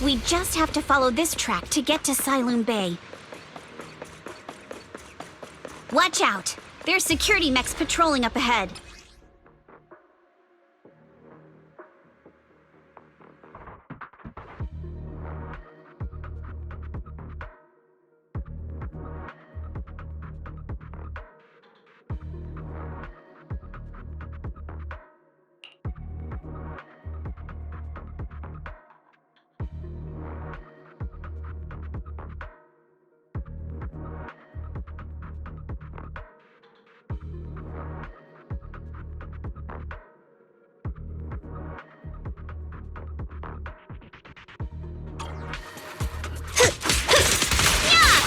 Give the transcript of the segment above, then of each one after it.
We just have to follow this track to get to Sailoon Bay. Watch out! There's security mechs patrolling up ahead.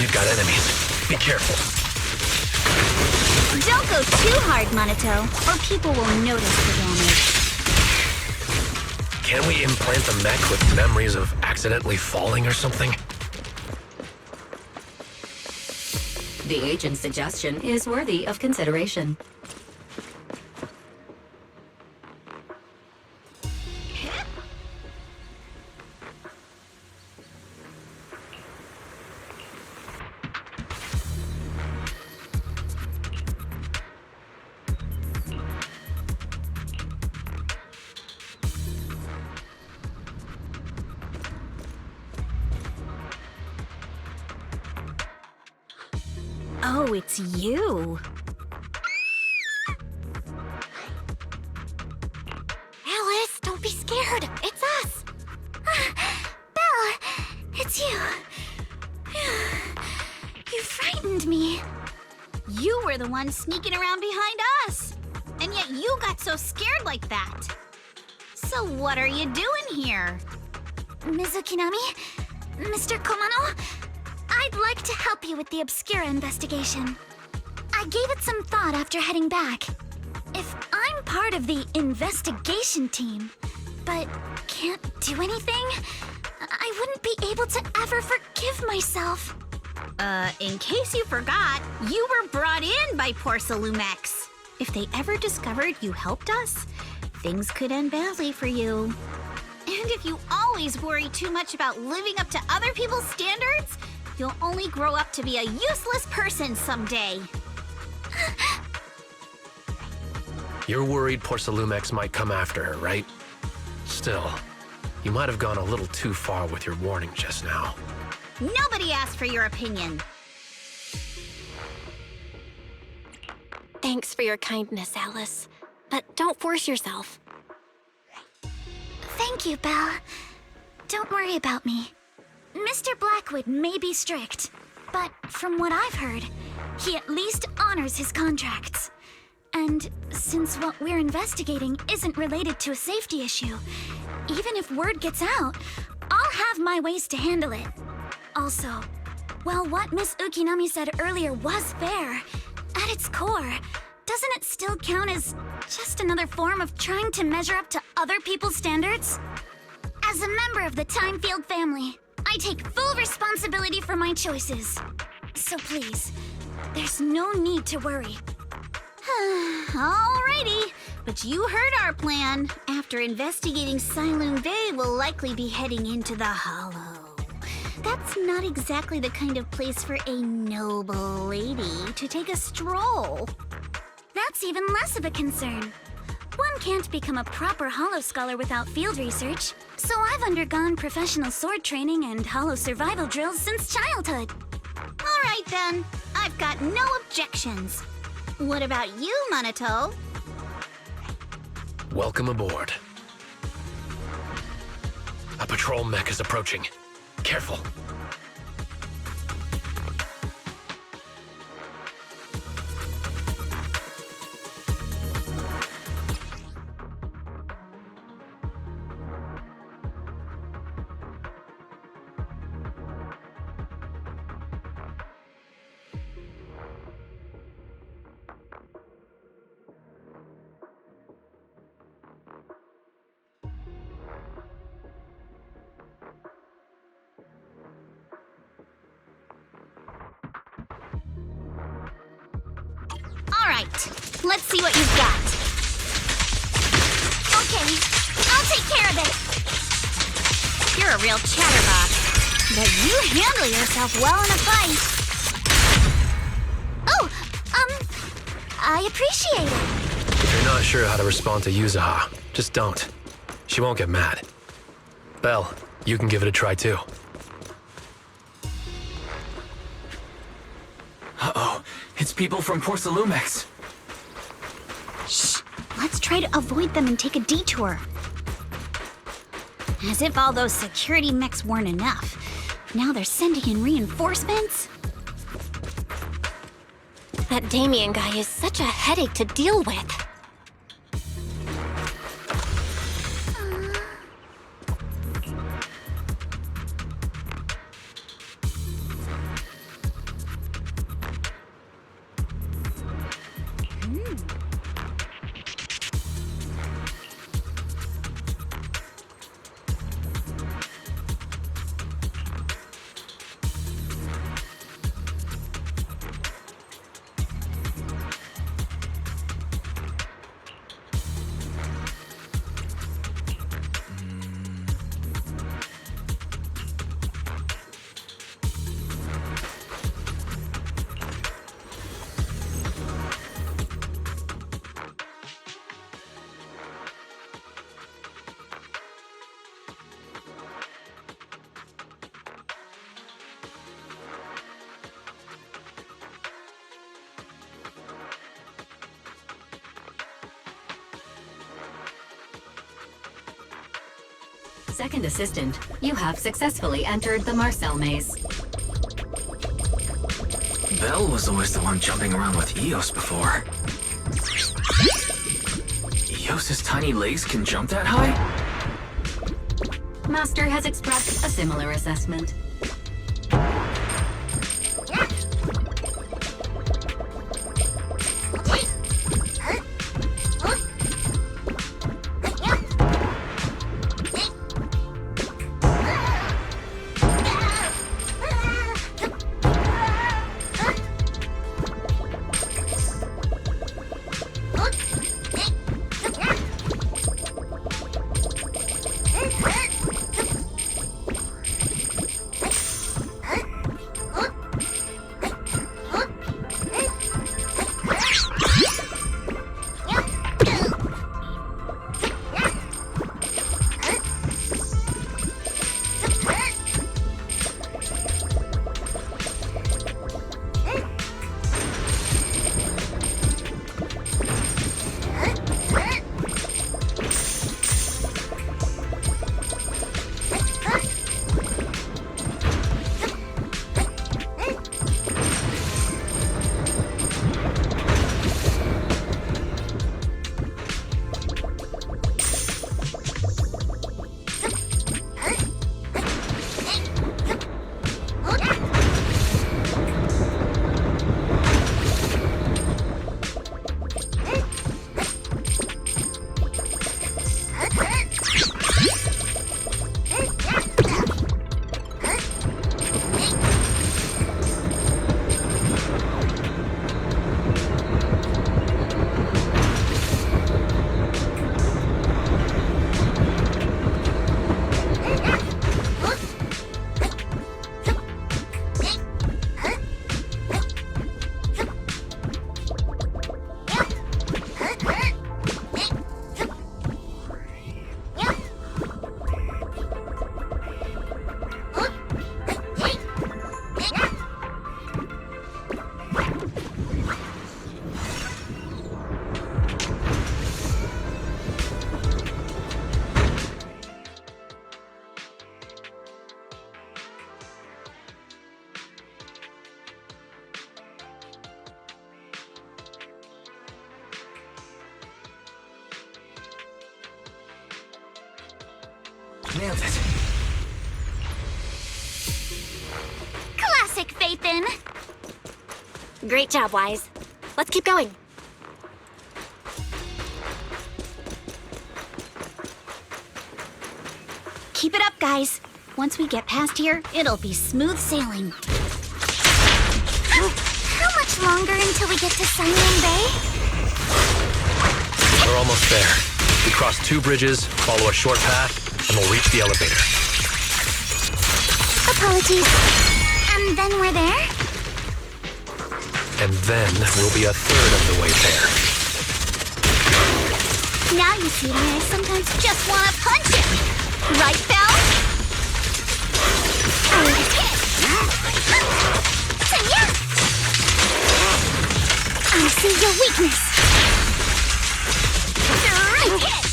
We've got enemies. Be careful. Don't go too hard, Monato, or people will notice the damage. Can we implant the mech with memories of accidentally falling or something? The agent's suggestion is worthy of consideration. Oh, it's you. Alice, don't be scared. It's us. Belle, it's you. You frightened me. You were the one sneaking around behind us. And yet you got so scared like that. So what are you doing here? Ms. Ukinami, Mr. Komano, I'd like to help you with the Obscura investigation. I gave it some thought after heading back. If I'm part of the investigation team, but can't do anything, I wouldn't be able to ever forgive myself. In case you forgot, you were brought in by Porcelumex. If they ever discovered you helped us, things could end badly for you. And if you always worry too much about living up to other people's standards, you'll only grow up to be a useless person someday. You're worried Porcelumex might come after her, right? Still, you might have gone a little too far with your warning just now. Nobody asked for your opinion. Thanks for your kindness, Alice. But don't force yourself. Thank you, Belle. Don't worry about me. Mr. Blackwood may be strict, but from what I've heard, he at least honors his contracts. And since what we're investigating isn't related to a safety issue, even if word gets out, I'll have my ways to handle it. Also, while what Miss Ukinami said earlier was fair, at its core, doesn't it still count as just another form of trying to measure up to other people's standards? As a member of the Timefield family, I take full responsibility for my choices. So please, there's no need to worry. Alrighty, but you heard our plan. After investigating Sailoon Bay, we'll likely be heading into the Hollow. That's not exactly the kind of place for a noble lady to take a stroll. That's even less of a concern. One can't become a proper Hollow scholar without field research, so I've undergone professional sword training and Hollow survival drills since childhood. Alright then, I've got no objections. What about you, Monato? Welcome aboard. A patrol mech is approaching. Careful. Alright, let's see what you've got. Okay, I'll take care of it. You're a real chatterbox. But you handle yourself well in a fight. Oh, I appreciate it. If you're not sure how to respond to Yuzaha, just don't. She won't get mad. Belle, you can give it a try too. Uh-oh, it's people from Porcelumex. Shh, let's try to avoid them and take a detour. As if all those security mechs weren't enough. Now they're sending in reinforcements? That Damien guy is such a headache to deal with. Second assistant, you have successfully entered the Marcel maze. Belle was always the one jumping around with Eos before. Eos's tiny legs can jump that high? Master has expressed a similar assessment. Nailed it. Classic Phaethon. Great job, Wise. Let's keep going. Keep it up, guys. Once we get past here, it'll be smooth sailing. How much longer until we get to Cyan Bay? We're almost there. We cross 2 bridges, follow a short path, and we'll reach the elevator. Apologies. And then we're there? And then we'll be a third of the way there. Now you see why I sometimes just want to punch him. Right, Belle? I see your weakness. Right hit!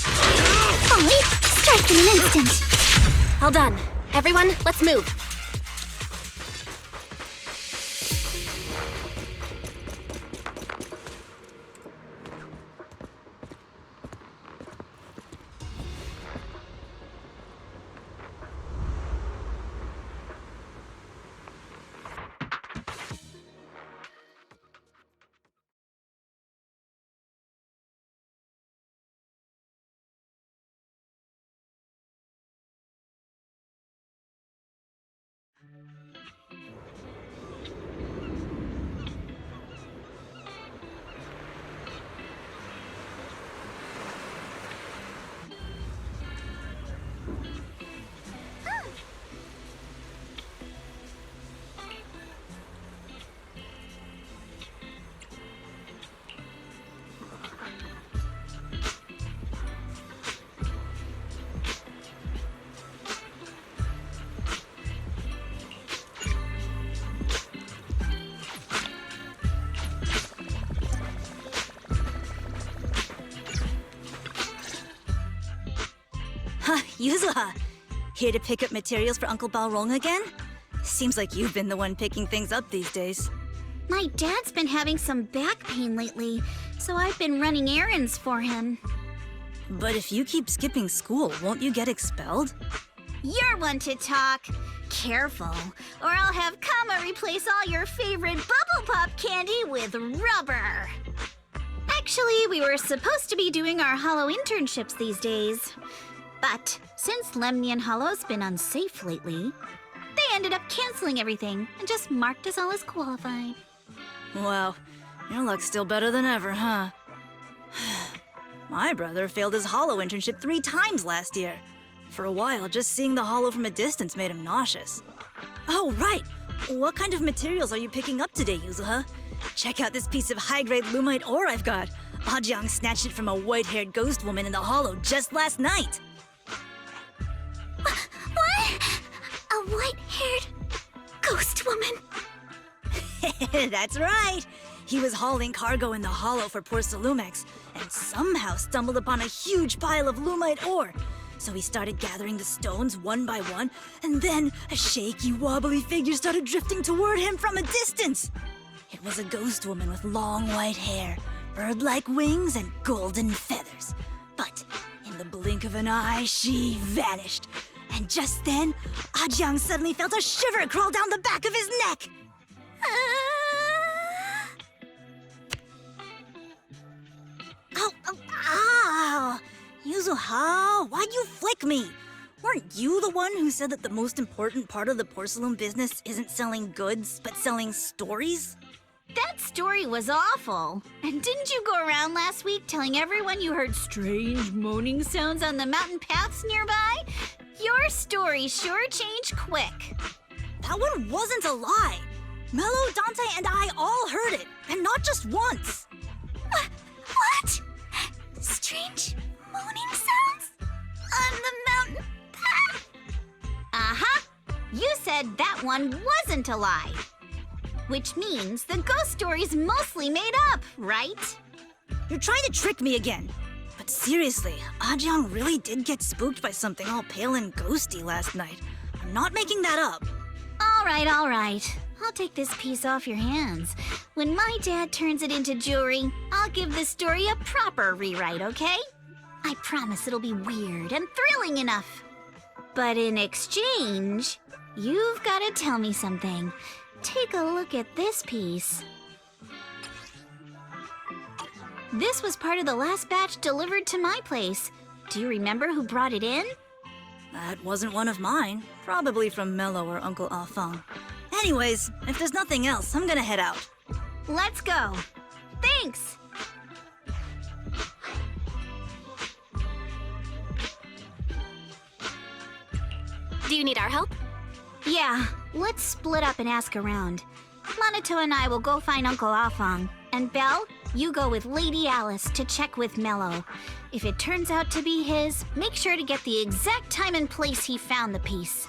Ollie, strike in an instant. All done. Everyone, let's move. Yuzuha, here to pick up materials for Uncle Balrog again? Seems like you've been the one picking things up these days. My dad's been having some back pain lately, so I've been running errands for him. But if you keep skipping school, won't you get expelled? You're one to talk. Careful, or I'll have Kama replace all your favorite Bubble Pop candy with rubber. Actually, we were supposed to be doing our Hollow internships these days. But since Lemnian Hollow's been unsafe lately, they ended up canceling everything and just marked us all as qualified. Wow, your luck's still better than ever, huh? My brother failed his Hollow internship 3 times last year. For a while, just seeing the Hollow from a distance made him nauseous. Oh, right! What kind of materials are you picking up today, Yuzuha? Check out this piece of high-grade lumite ore I've got. Ajiang snatched it from a white-haired ghost woman in the Hollow just last night. What? A white-haired ghost woman? That's right! He was hauling cargo in the Hollow for poor Salumex, and somehow stumbled upon a huge pile of lumite ore. So he started gathering the stones one by one, and then a shaky, wobbly figure started drifting toward him from a distance. It was a ghost woman with long white hair, bird-like wings, and golden feathers. But in the blink of an eye, she vanished. And just then, Ajiang suddenly felt a shiver crawl down the back of his neck. Ow! Yuzuha, why'd you flick me? Weren't you the one who said that the most important part of the porcelain business isn't selling goods, but selling stories? That story was awful. And didn't you go around last week telling everyone you heard strange moaning sounds on the mountain paths nearby? Your story sure changed quick. That one wasn't a lie. Mello, Dante, and I all heard it, and not just once. What? Strange moaning sounds? On the mountain path? Uh-huh. You said that one wasn't a lie. Which means the ghost story's mostly made up, right? You're trying to trick me again. But seriously, Ajiang really did get spooked by something all pale and ghosty last night. I'm not making that up. All right. I'll take this piece off your hands. When my dad turns it into jewelry, I'll give this story a proper rewrite, okay? I promise it'll be weird and thrilling enough. But in exchange, you've got to tell me something. Take a look at this piece. This was part of the last batch delivered to my place. Do you remember who brought it in? That wasn't one of mine. Probably from Mello or Uncle Afang. Anyways, if there's nothing else, I'm gonna head out. Let's go. Thanks. Do you need our help? Yeah, let's split up and ask around. Monato and I will go find Uncle Afong. And Belle, you go with Lady Alice to check with Mello. If it turns out to be his, make sure to get the exact time and place he found the piece.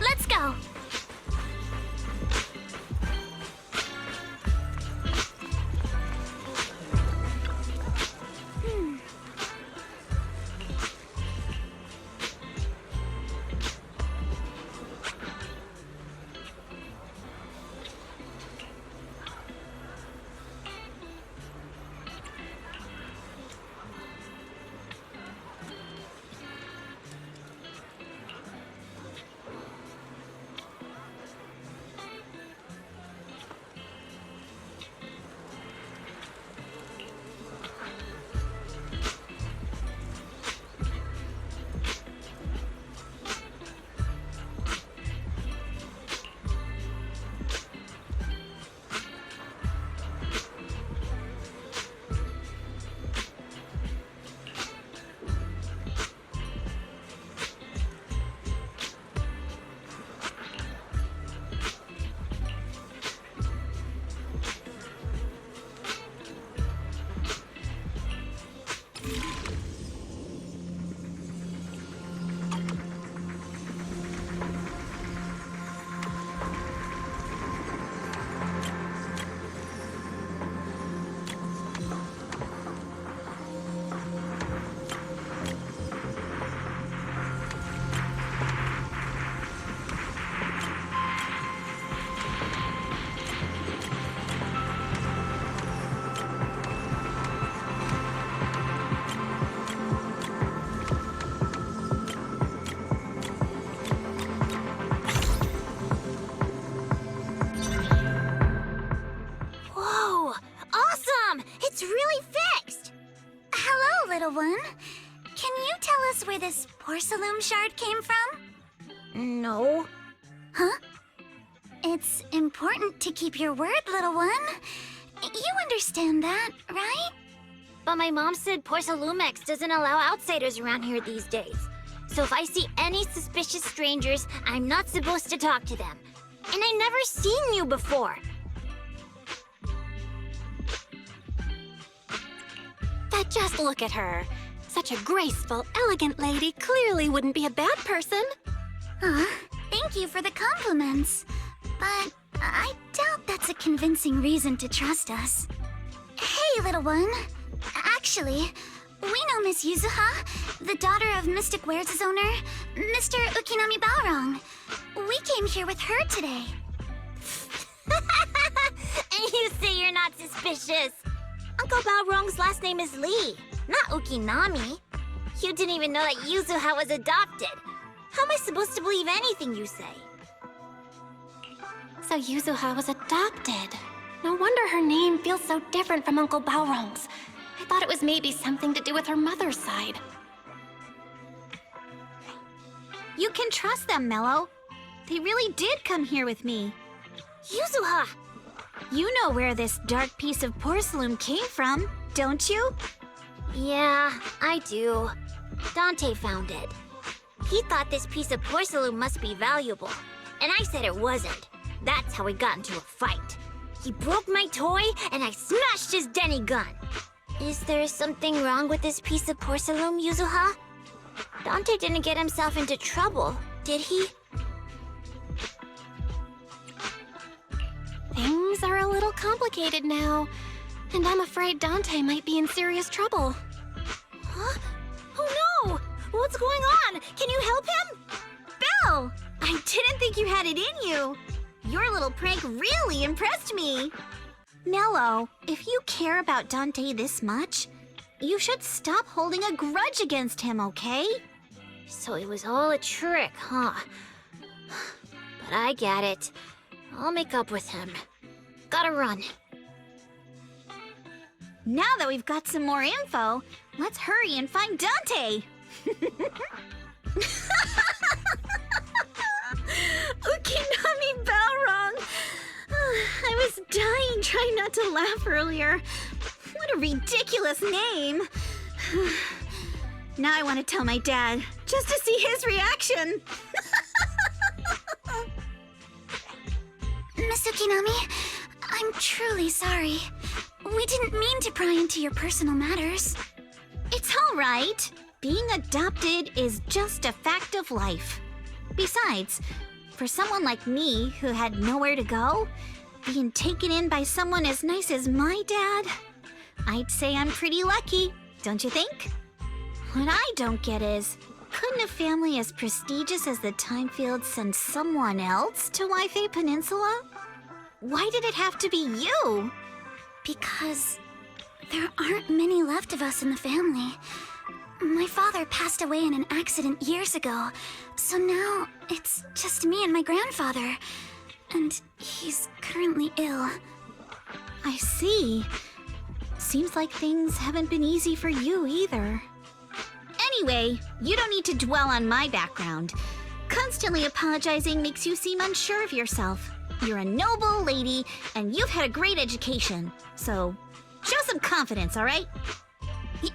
Let's go. Little one, can you tell us where this porcelain shard came from? No. Huh? It's important to keep your word, little one. You understand that, right? But my mom said Porcelumex doesn't allow outsiders around here these days. So if I see any suspicious strangers, I'm not supposed to talk to them. And I never seen you before. But just look at her. Such a graceful, elegant lady clearly wouldn't be a bad person. Thank you for the compliments. But I doubt that's a convincing reason to trust us. Hey, little one. Actually, we know Miss Yuzuha, the daughter of Mystic Wares' owner, Mr. Ukinami Balrong. We came here with her today. And you say you're not suspicious. Uncle Balrong's last name is Lee, not Ukinami. You didn't even know that Yuzuha was adopted. How am I supposed to believe anything you say? So Yuzuha was adopted. No wonder her name feels so different from Uncle Balrong's. I thought it was maybe something to do with her mother's side. You can trust them, Mello. They really did come here with me. Yuzuha! You know where this dark piece of porcelain came from, don't you? Yeah, I do. Dante found it. He thought this piece of porcelain must be valuable, and I said it wasn't. That's how we got into a fight. He broke my toy, and I smashed his Denny gun. Is there something wrong with this piece of porcelain, Yuzuha? Dante didn't get himself into trouble, did he? Things are a little complicated now, and I'm afraid Dante might be in serious trouble. Huh? Oh no! What's going on? Can you help him? Belle! I didn't think you had it in you. Your little prank really impressed me. Mello, if you care about Dante this much, you should stop holding a grudge against him, okay? So it was all a trick, huh? But I get it. I'll make up with him. Gotta run. Now that we've got some more info, let's hurry and find Dante. Ukinami Balrong. I was dying trying not to laugh earlier. What a ridiculous name. Now I want to tell my dad, just to see his reaction. Miss Ukinami, I'm truly sorry. We didn't mean to pry into your personal matters. It's all right. Being adopted is just a fact of life. Besides, for someone like me who had nowhere to go, being taken in by someone as nice as my dad, I'd say I'm pretty lucky, don't you think? What I don't get is, couldn't a family as prestigious as the Timefields send someone else to Waifei Peninsula? Why did it have to be you? Because there aren't many left of us in the family. My father passed away in an accident years ago, so now it's just me and my grandfather. And he's currently ill. I see. Seems like things haven't been easy for you either. Anyway, you don't need to dwell on my background. Constantly apologizing makes you seem unsure of yourself. You're a noble lady, and you've had a great education. So, show some confidence, all right?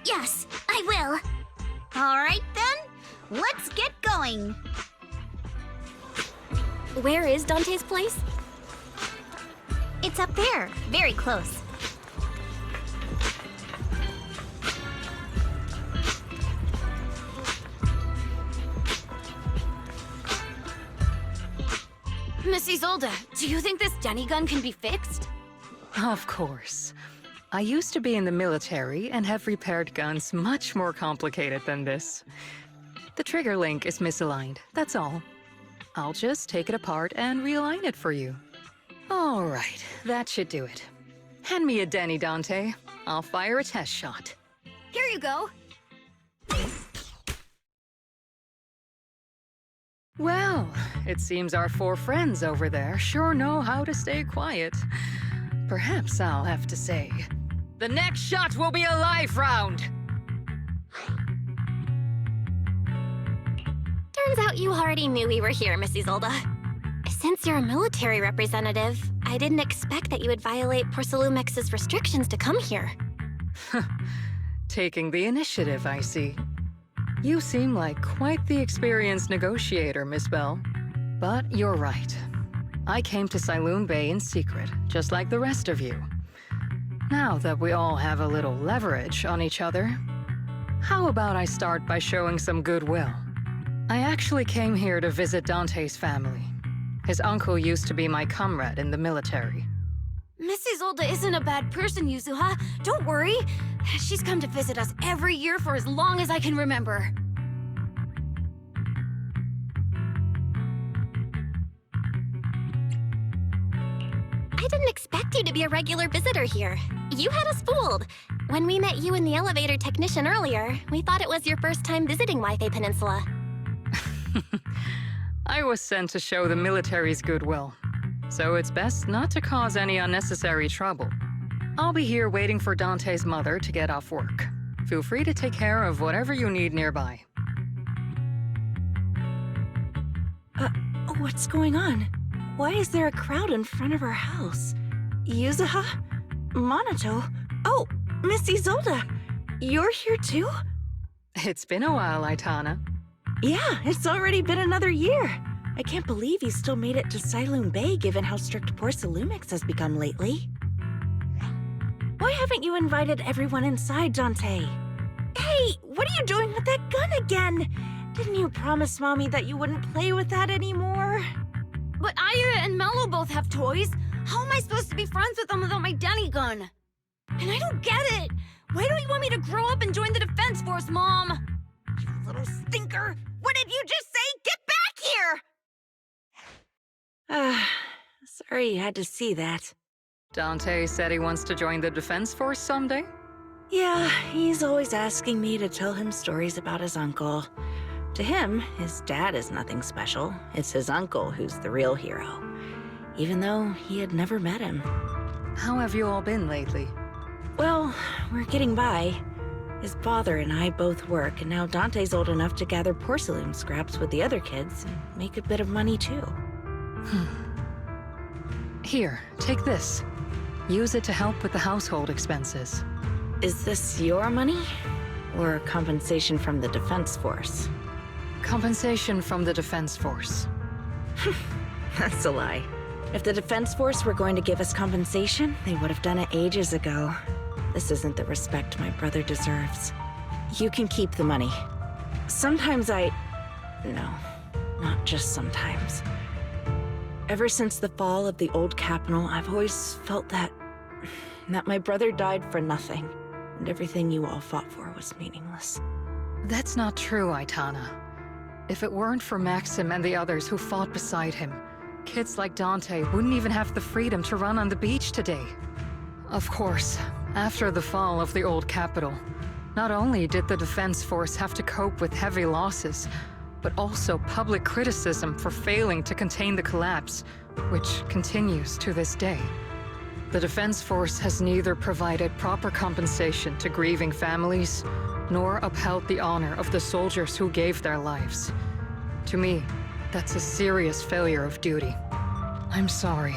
Yes, I will. All right, then. Let's get going. Where is Dante's place? It's up there, very close. Miss Isolde, do you think this Denny gun can be fixed? Of course. I used to be in the military and have repaired guns much more complicated than this. The trigger link is misaligned, that's all. I'll just take it apart and realign it for you. All right, that should do it. Hand me a Denny, Dante. I'll fire a test shot. Here you go. Well, it seems our 4 friends over there sure know how to stay quiet. Perhaps I'll have to say, the next shot will be a live round! Turns out you already knew we were here, Miss Isolde. Since you're a military representative, I didn't expect that you would violate Porcelumex's restrictions to come here. Taking the initiative, I see. You seem like quite the experienced negotiator, Miss Bell. But you're right. I came to Sailoon Bay in secret, just like the rest of you. Now that we all have a little leverage on each other, how about I start by showing some goodwill? I actually came here to visit Dante's family. His uncle used to be my comrade in the military. Miss Isolde isn't a bad person, Yuzuha. Don't worry. She's come to visit us every year for as long as I can remember. I didn't expect you to be a regular visitor here. You had us fooled. When we met you and the elevator technician earlier, we thought it was your first time visiting Waifei Peninsula. I was sent to show the military's goodwill, so it's best not to cause any unnecessary trouble. I'll be here waiting for Dante's mother to get off work. Feel free to take care of whatever you need nearby. What's going on? Why is there a crowd in front of our house? Yuzuha? Monato? Oh, Miss Isolde! You're here too? It's been a while, Aitana. Yeah, it's already been another year. I can't believe you still made it to Sailoon Bay given how strict Porcelumix has become lately. Why haven't you invited everyone inside, Dante? Hey, what are you doing with that gun again? Didn't you promise Mommy that you wouldn't play with that anymore? But Aya and Mello both have toys. How am I supposed to be friends with them without my Denny gun? And I don't get it. Why don't you want me to grow up and join the Defense Force, Mom? You little stinker! What did you just say? Get back here! Sorry you had to see that. Dante said he wants to join the Defense Force someday? Yeah, he's always asking me to tell him stories about his uncle. To him, his dad is nothing special. It's his uncle who's the real hero, even though he had never met him. How have you all been lately? Well, we're getting by. His father and I both work, and now Dante's old enough to gather porcelain scraps with the other kids and make a bit of money too. Here, take this. Use it to help with the household expenses. Is this your money? Or compensation from the Defense Force? Compensation from the Defense Force. That's a lie. If the Defense Force were going to give us compensation, they would have done it ages ago. This isn't the respect my brother deserves. You can keep the money. Sometimes No, not just sometimes. Ever since the fall of the old capital, I've always felt that my brother died for nothing, and everything you all fought for was meaningless. That's not true, Aitana. If it weren't for Maxim and the others who fought beside him, kids like Dante wouldn't even have the freedom to run on the beach today. Of course, after the fall of the old capital, not only did the Defense Force have to cope with heavy losses, but also public criticism for failing to contain the collapse, which continues to this day. The Defense Force has neither provided proper compensation to grieving families, nor upheld the honor of the soldiers who gave their lives. To me, that's a serious failure of duty. I'm sorry.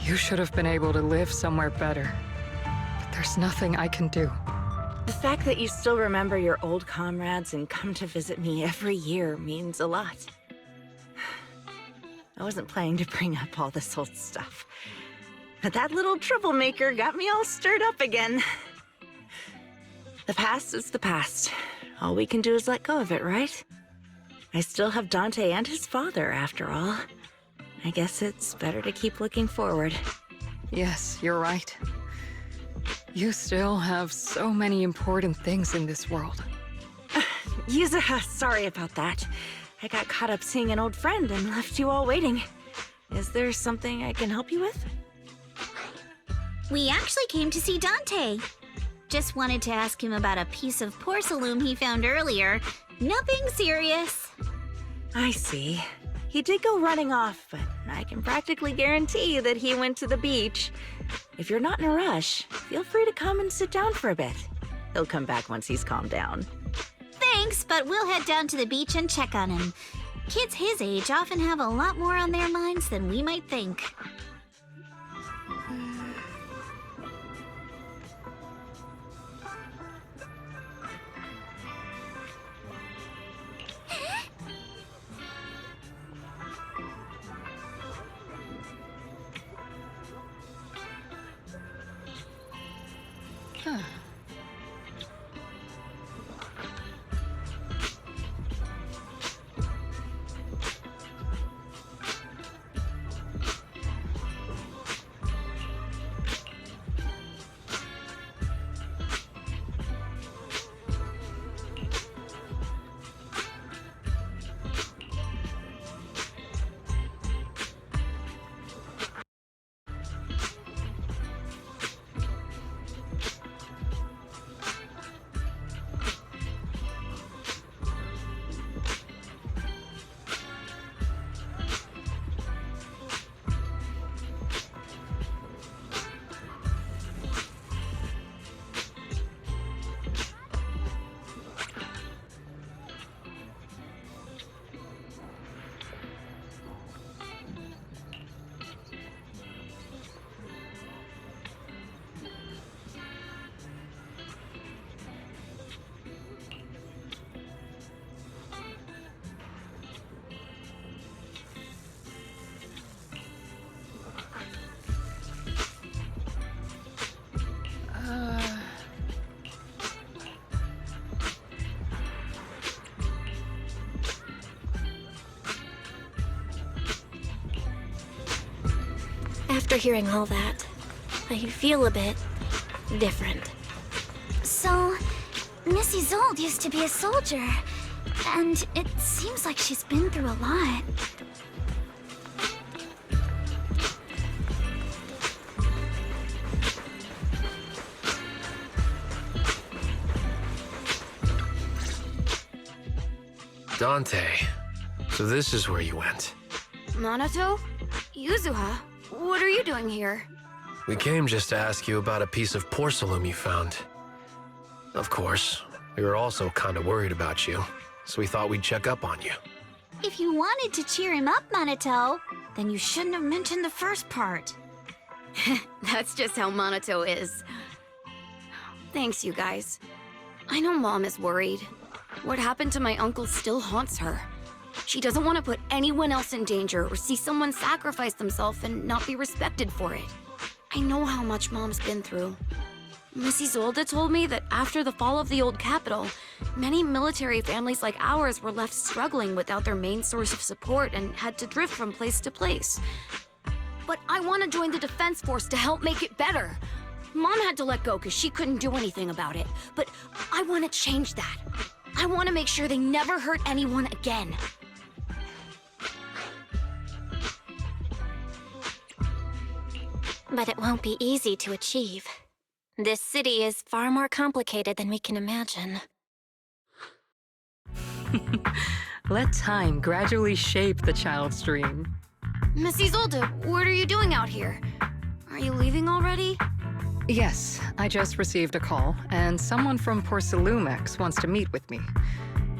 You should have been able to live somewhere better, but there's nothing I can do. The fact that you still remember your old comrades and come to visit me every year means a lot. I wasn't planning to bring up all this old stuff, but that little troublemaker got me all stirred up again. The past is the past. All we can do is let go of it, right? I still have Dante and his father, after all. I guess it's better to keep looking forward. Yes, you're right. You still have so many important things in this world. Yuzuha, sorry about that. I got caught up seeing an old friend and left you all waiting. Is there something I can help you with? We actually came to see Dante. Just wanted to ask him about a piece of porcelain he found earlier. Nothing serious. I see. He did go running off, but I can practically guarantee that he went to the beach. If you're not in a rush, feel free to come and sit down for a bit. He'll come back once he's calmed down. Thanks, but we'll head down to the beach and check on him. Kids his age often have a lot more on their minds than we might think. Huh. After hearing all that, I feel a bit different. So, Miss Isolde used to be a soldier, and it seems like she's been through a lot. Dante, so this is where you went. Minato? Yuzuha? What are you doing here? We came just to ask you about a piece of porcelain you found. Of course, we were also kind of worried about you, so we thought we'd check up on you. If you wanted to cheer him up, Minato, then you shouldn't have mentioned the first part. That's just how Minato is. Thanks, you guys. I know Mom is worried. What happened to my uncle still haunts her. She doesn't want to put anyone else in danger or see someone sacrifice themselves and not be respected for it. I know how much Mom's been through. Miss Isolde told me that after the fall of the old capital, many military families like ours were left struggling without their main source of support and had to drift from place to place. But I want to join the defense force to help make it better. Mom had to let go because she couldn't do anything about it, but I want to change that. I want to make sure they never hurt anyone again. But it won't be easy to achieve. This city is far more complicated than we can imagine. Let time gradually shape the child's dream. Miss Isolde, what are you doing out here? Are you leaving already? Yes, I just received a call, and someone from Porcelumex wants to meet with me.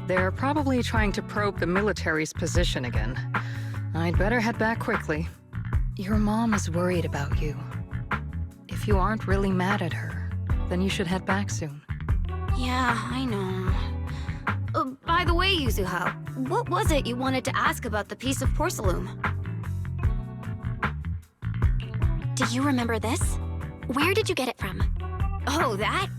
They're probably trying to probe the military's position again. I'd better head back quickly. Your mom is worried about you. If you aren't really mad at her, then you should head back soon. Yeah, I know. By the way, Yuzuha, what was it you wanted to ask about the piece of porcelain? Do you remember this? Where did you get it from? Oh, that?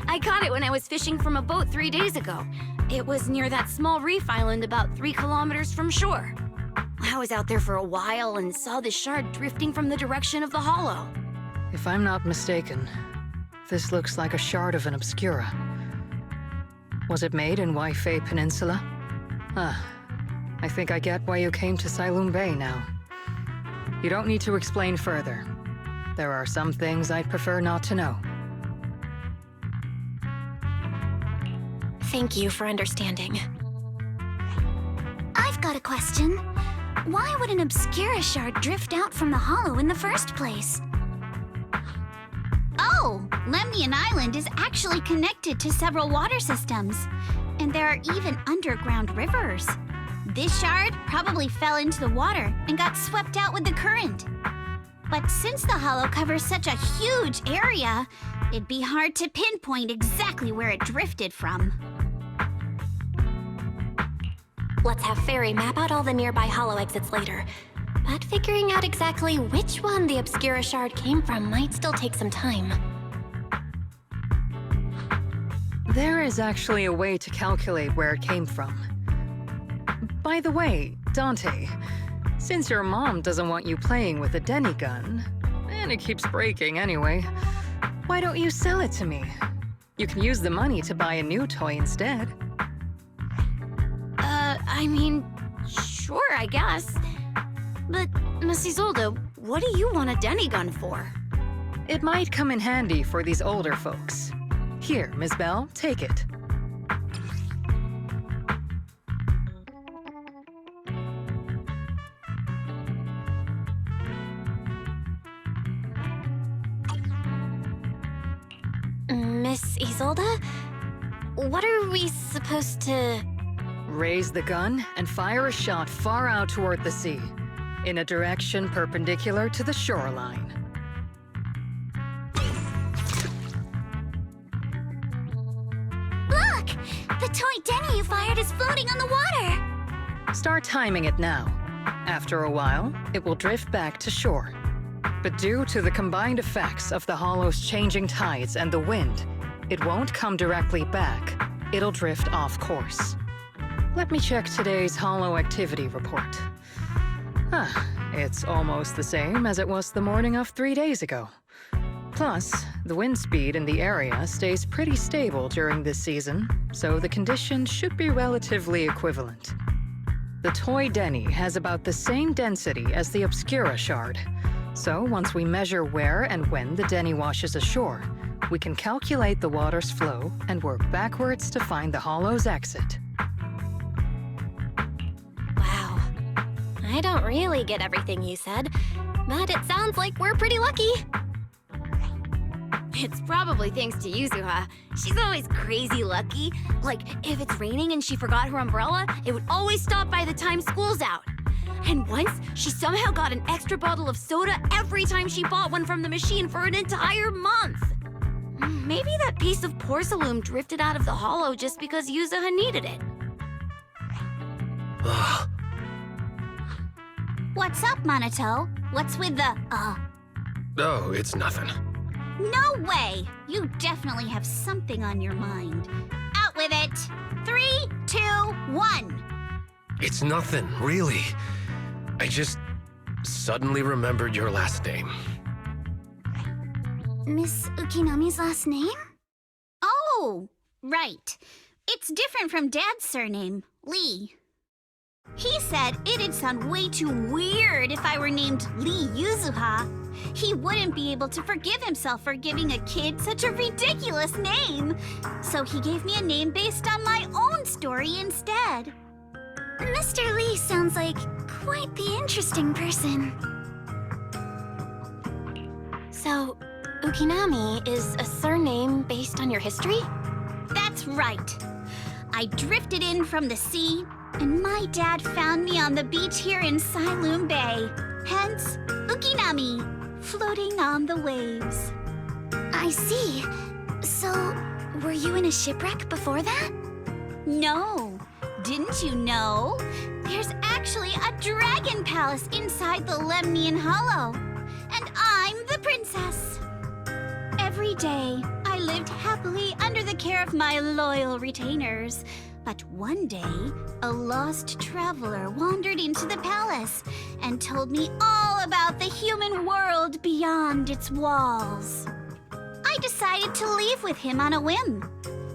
I caught it when I was fishing from a boat 3 days ago. It was near that small reef island about 3 kilometers from shore. I was out there for a while and saw the shard drifting from the direction of the hollow. If I'm not mistaken, this looks like a shard of an Obscura. Was it made in Waifei Peninsula? Ah, I think I get why you came to Sailoon Bay now. You don't need to explain further. There are some things I'd prefer not to know. Thank you for understanding. I've got a question. Why would an Obscura shard drift out from the hollow in the first place? Oh, Lemnian Island is actually connected to several water systems, and there are even underground rivers. This shard probably fell into the water and got swept out with the current. But since the hollow covers such a huge area, it'd be hard to pinpoint exactly where it drifted from. Let's have Fairy map out all the nearby hollow exits later. But figuring out exactly which one the Obscura shard came from might still take some time. There is actually a way to calculate where it came from. By the way, Dante, since your mom doesn't want you playing with a Denny gun, and it keeps breaking anyway, why don't you sell it to me? You can use the money to buy a new toy instead. I mean, sure, I guess. But, Miss Isolde, what do you want a Denny gun for? It might come in handy for these older folks. Here, Ms. Bell, take it. Miss Isolde? What are we supposed to... Raise the gun and fire a shot far out toward the sea, in a direction perpendicular to the shoreline. Look! The toy Denny you fired is floating on the water! Start timing it now. After a while, it will drift back to shore. But due to the combined effects of the hollow's changing tides and the wind, it won't come directly back. It'll drift off course. Let me check today's hollow activity report. It's almost the same as it was the morning of 3 days ago. Plus, the wind speed in the area stays pretty stable during this season, so the conditions should be relatively equivalent. The toy Denny has about the same density as the Obscura shard, so once we measure where and when the Denny washes ashore, we can calculate the water's flow and work backwards to find the hollow's exit. Wow. I don't really get everything you said, but it sounds like we're pretty lucky. It's probably thanks to Yuzuha. She's always crazy lucky. Like, if it's raining and she forgot her umbrella, it would always stop by the time school's out. And once, she somehow got an extra bottle of soda every time she bought one from the machine for an entire month. Maybe that piece of porcelain drifted out of the hollow just because Yuzuha needed it. Ugh. What's up, Monato? What's with the, Oh, it's nothing. No way! You definitely have something on your mind. Out with it! 3, 2, 1! It's nothing, really. I just suddenly remembered your last name. Miss Ukinami's last name? Oh, right. It's different from Dad's surname, Lee. He said it'd sound way too weird if I were named Lee Yuzuha. He wouldn't be able to forgive himself for giving a kid such a ridiculous name. So he gave me a name based on my own story instead. Mr. Lee sounds like quite the interesting person. So, Ukinami is a surname based on your history? That's right. I drifted in from the sea, and my dad found me on the beach here in Sailoon Bay. Hence, Ukinami, floating on the waves. I see. So, were you in a shipwreck before that? No. Didn't you know? There's actually a dragon palace inside the Lemnian Hollow. And I'm the princess. Every day, I lived happily under the care of my loyal retainers. But one day, a lost traveler wandered into the palace and told me all about the human world beyond its walls. I decided to leave with him on a whim.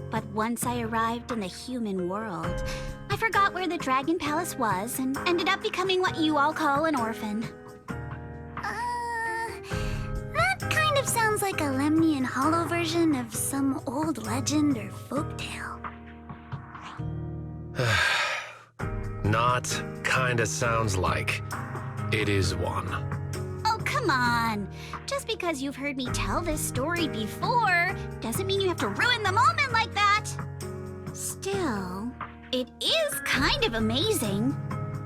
But once I arrived in the human world, I forgot where the Dragon Palace was and ended up becoming what you all call an orphan. That kind of sounds like a Lemnian Hollow version of some old legend or folktale. Not kinda sounds like. It is one. Oh, come on. Just because you've heard me tell this story before doesn't mean you have to ruin the moment like that. Still, it is kind of amazing.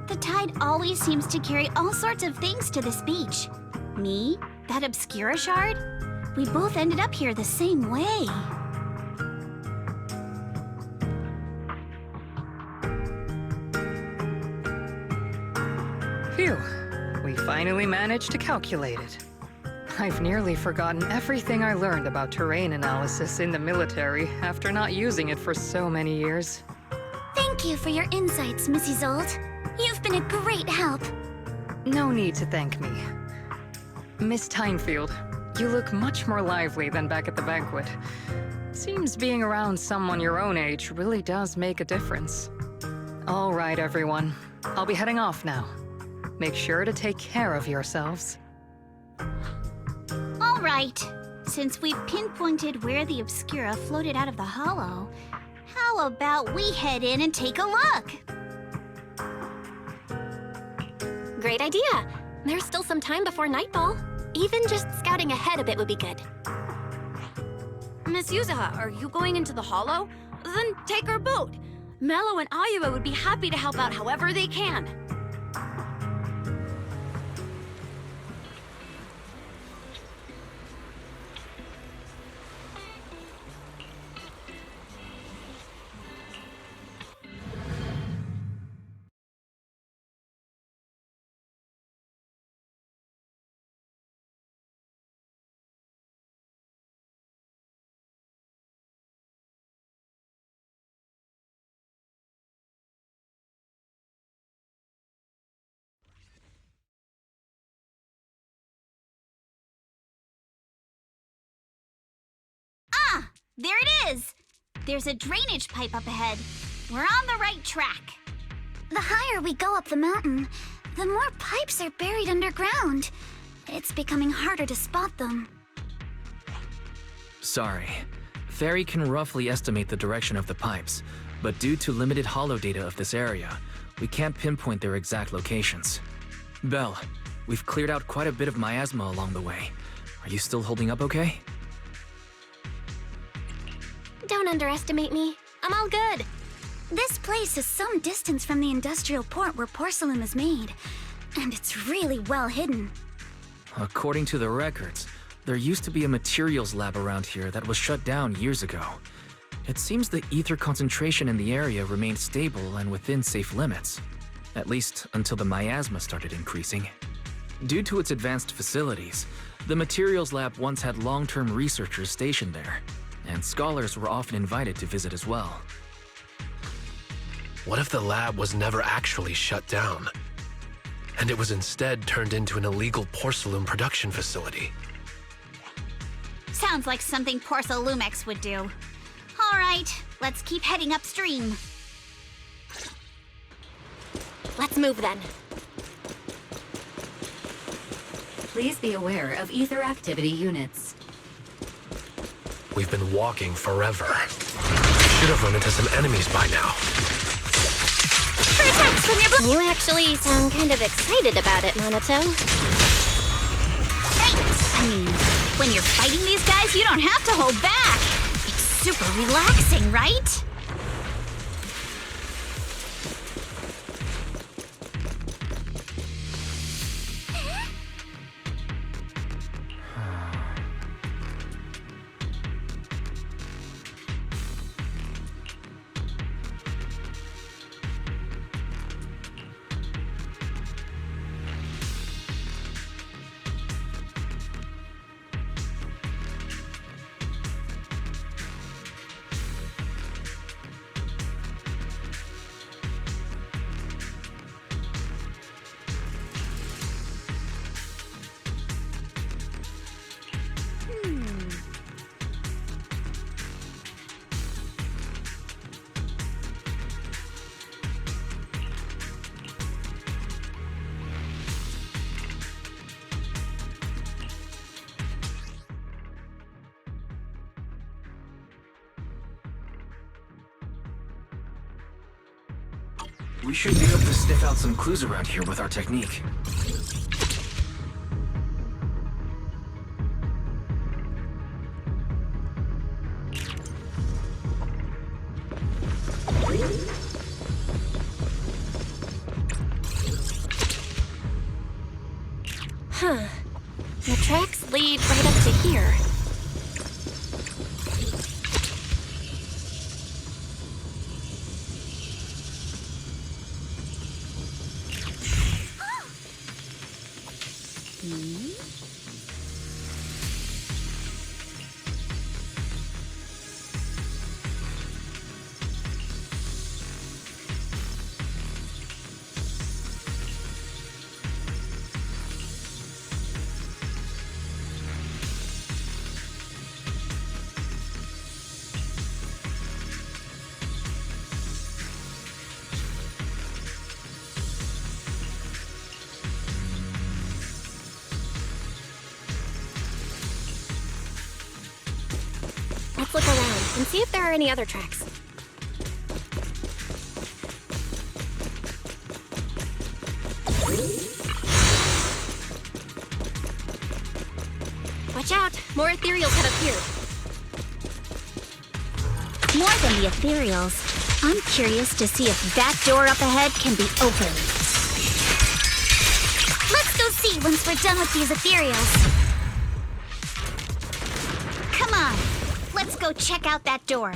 The tide always seems to carry all sorts of things to this beach. Me, that Obscura shard, we both ended up here the same way. Phew. We finally managed to calculate it. I've nearly forgotten everything I learned about terrain analysis in the military after not using it for so many years. Thank you for your insights, Mrs. Old. You've been a great help. No need to thank me. Miss Tynefield, you look much more lively than back at the banquet. Seems being around someone your own age really does make a difference. All right, everyone. I'll be heading off now. Make sure to take care of yourselves. All right. Since we've pinpointed where the Obscura floated out of the hollow, how about we head in and take a look? Great idea. There's still some time before nightfall. Even just scouting ahead a bit would be good. Miss Yuzuha, are you going into the hollow? Then take our boat. Mello and Ayuba would be happy to help out however they can. There it is! There's a drainage pipe up ahead. We're on the right track. The higher we go up the mountain, the more pipes are buried underground. It's becoming harder to spot them. Sorry. Fairy can roughly estimate the direction of the pipes, but due to limited holo data of this area, we can't pinpoint their exact locations. Belle, we've cleared out quite a bit of miasma along the way. Are you still holding up okay? Don't underestimate me. I'm all good. This place is some distance from the industrial port where porcelain is made, and it's really well hidden. According to the records, there used to be a materials lab around here that was shut down years ago. It seems the ether concentration in the area remained stable and within safe limits. at least until the miasma started increasing. Due to its advanced facilities, the materials lab once had long-term researchers stationed there, and scholars were often invited to visit as well. What if the lab was never actually shut down, and it was instead turned into an illegal porcelain production facility? Sounds like something Porcelumex would do. All right, let's keep heading upstream. Let's move then. Please be aware of ether activity units. We've been walking forever. Should have run into some enemies by now. You actually sound kind of excited about it, Monato. Thanks! I mean, when you're fighting these guys, you don't have to hold back. It's super relaxing, right? We should be able to sniff out some clues around here with our technique. Huh. The tracks lead right up to here. Let's look around and see if there are any other tracks. Watch out! More ethereals have appeared. More than the ethereals, I'm curious to see if that door up ahead can be opened. Let's go see once we're done with these ethereals. Come on, let's go check out that door.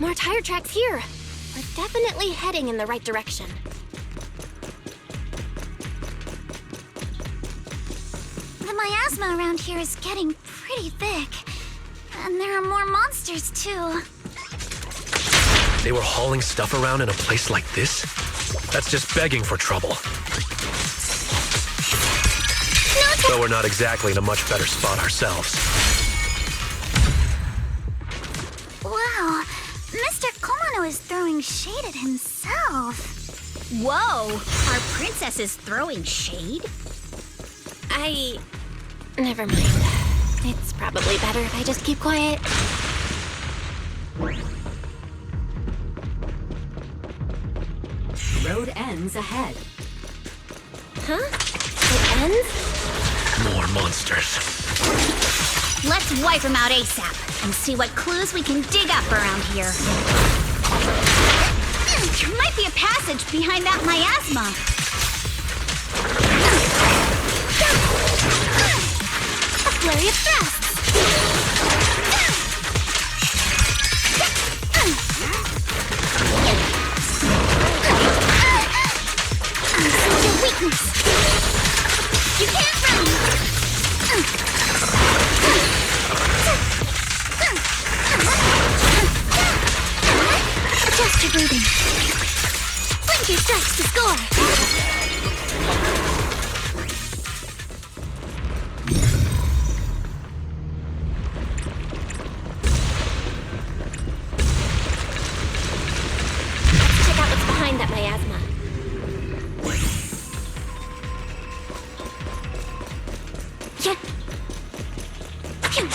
More tire tracks here. We're definitely heading in the right direction. The miasma around here is getting pretty thick. And there are more monsters, too. They were hauling stuff around in a place like this? That's just begging for trouble. Though we're not exactly in a much better spot ourselves. Wow, Mr. Komano is throwing shade at himself. Whoa! Our princess is throwing shade? Never mind. It's probably better if I just keep quiet. Road ends ahead. Huh? It ends? More monsters. Let's wipe them out ASAP and see what clues we can dig up around here. There might be a passage behind that miasma. A flurry of thrusts. Such a weakness. You can't run. Adjust your breathing. Splinter strikes to score. Let's check out what's behind that miasma. Yeah. Phew.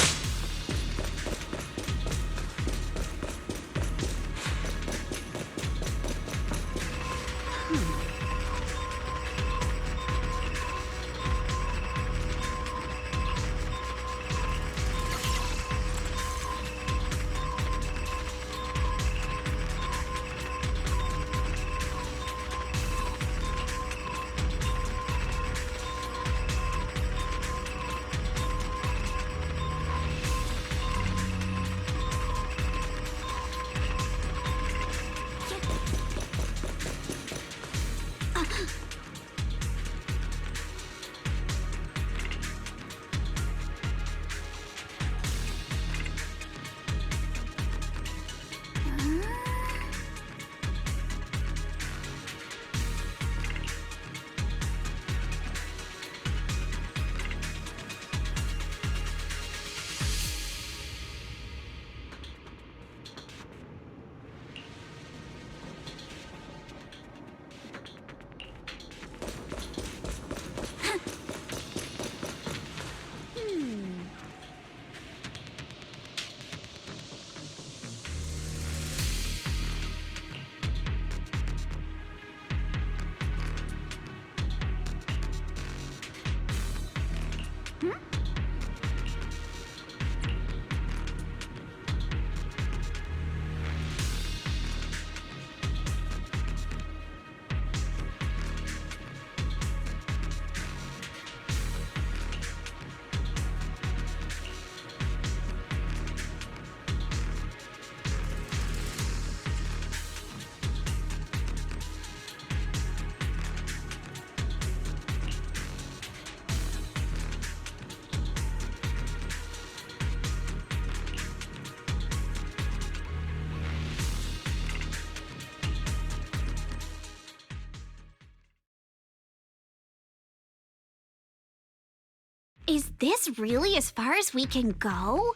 Is this really as far as we can go?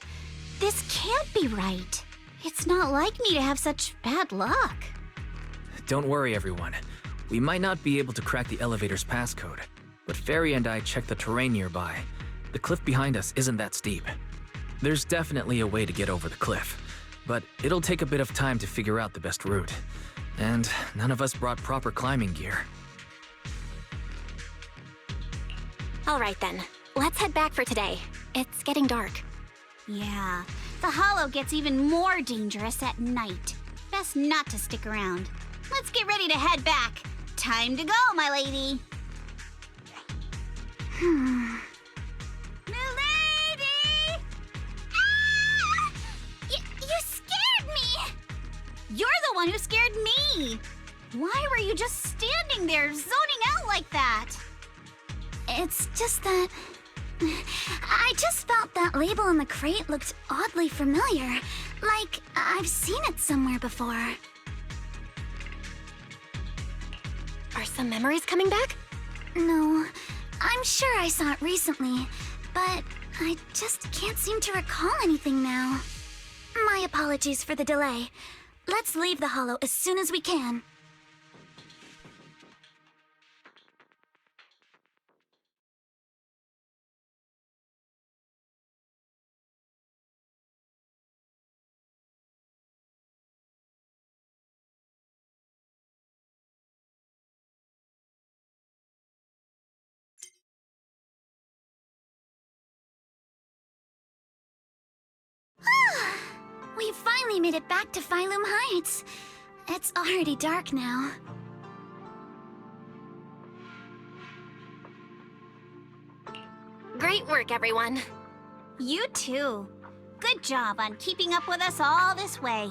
This can't be right. It's not like me to have such bad luck. Don't worry, everyone. We might not be able to crack the elevator's passcode, but Fairy and I checked the terrain nearby. The cliff behind us isn't that steep. There's definitely a way to get over the cliff, but it'll take a bit of time to figure out the best route. And none of us brought proper climbing gear. All right then. Let's head back for today. It's getting dark. Yeah, the hollow gets even more dangerous at night. Best not to stick around. Let's get ready to head back. Time to go, my lady. Milady! Ah! You scared me! You're the one who scared me! Why were you just standing there, zoning out like that? It's just that... I just felt that label on the crate looked oddly familiar. Like, I've seen it somewhere before. Are some memories coming back? No, I'm sure I saw it recently, but I just can't seem to recall anything now. My apologies for the delay. Let's leave the Hollow as soon as we can. We finally made it back to Phylum Heights. It's already dark now. Great work, everyone. You too. Good job on keeping up with us all this way.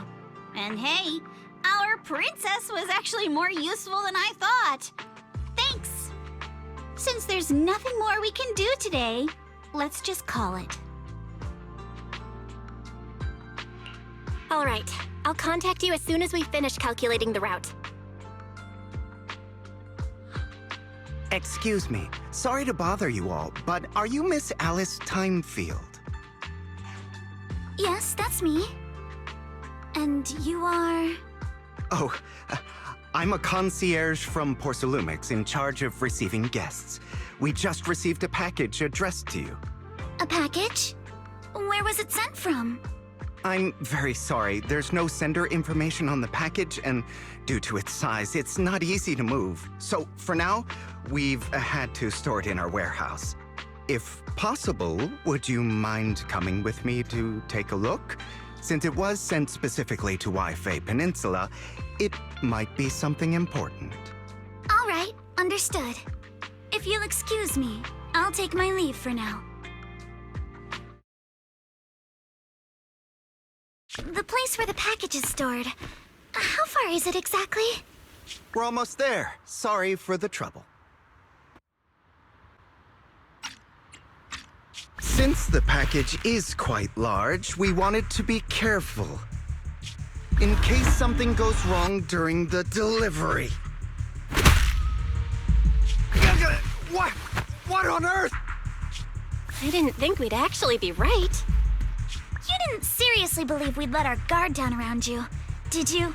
And hey, our princess was actually more useful than I thought. Thanks. Since there's nothing more we can do today, let's just call it. All right, I'll contact you as soon as we finish calculating the route. Excuse me. Sorry to bother you all, but are you Miss Alice Timefield? Yes, that's me. And you are... Oh, I'm a concierge from Porcelumix in charge of receiving guests. We just received a package addressed to you. A package? Where was it sent from? I'm very sorry. There's no sender information on the package, and due to its size, it's not easy to move. So, for now, we've had to store it in our warehouse. If possible, would you mind coming with me to take a look? Since it was sent specifically to Waifei Peninsula, it might be something important. All right, understood. If you'll excuse me, I'll take my leave for now. The place where the package is stored. How far is it exactly? We're almost there. Sorry for the trouble. Since the package is quite large, we wanted to be careful. In case something goes wrong during the delivery. What on earth? I didn't think we'd actually be right. You didn't seriously believe we'd let our guard down around you, did you?